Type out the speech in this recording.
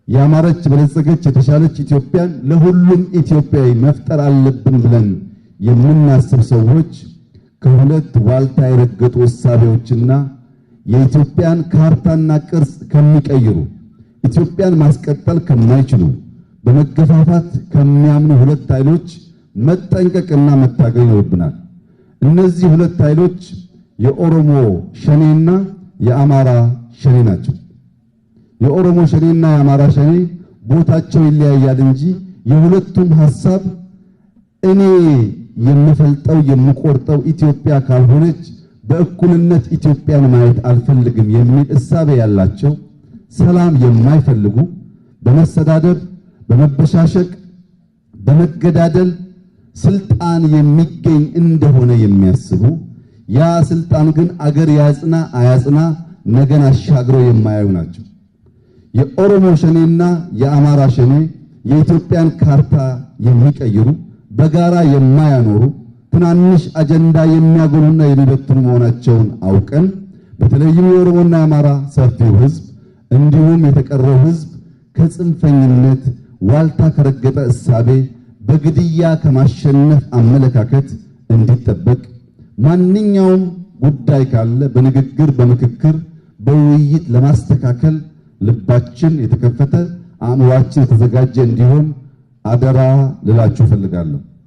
ያማረች በለጸገች የተሻለች ኢትዮጵያን ለሁሉም ኢትዮጵያዊ መፍጠር አለብን ብለን የምናስብ ሰዎች ከሁለት ዋልታ የረገጡ እሳቤዎችና የኢትዮጵያን ካርታና ቅርጽ ከሚቀይሩ ኢትዮጵያን ማስቀጠል ከማይችሉ በመገፋፋት ከሚያምኑ ሁለት ኃይሎች መጠንቀቅና መታገል ይኖርብናል። እነዚህ ሁለት ኃይሎች የኦሮሞ ሸኔና የአማራ ሸኔ ናቸው። የኦሮሞ ሸኔና የአማራ ሸኔ ቦታቸው ይለያያል እንጂ የሁለቱም ሐሳብ እኔ የምፈልጠው የምቆርጠው ኢትዮጵያ ካልሆነች በእኩልነት ኢትዮጵያን ማየት አልፈልግም የሚል እሳቤ ያላቸው፣ ሰላም የማይፈልጉ፣ በመሰዳደር በመበሻሸቅ በመገዳደል ስልጣን የሚገኝ እንደሆነ የሚያስቡ፣ ያ ስልጣን ግን አገር ያጽና አያጽና ነገን አሻግረው የማያዩ ናቸው። የኦሮሞ ሸኔና የአማራ ሸኔ የኢትዮጵያን ካርታ የሚቀይሩ፣ በጋራ የማያኖሩ፣ ትናንሽ አጀንዳ የሚያጎሉና የሚበትኑ መሆናቸውን አውቀን በተለይም የኦሮሞና የአማራ ሰፊው ሕዝብ እንዲሁም የተቀረው ሕዝብ ከጽንፈኝነት ዋልታ ከረገጠ እሳቤ በግድያ ከማሸነፍ አመለካከት እንዲጠበቅ ማንኛውም ጉዳይ ካለ በንግግር በምክክር በውይይት ለማስተካከል ልባችን የተከፈተ አእምሯችን የተዘጋጀ እንዲሆን አደራ ልላችሁ ፈልጋለሁ።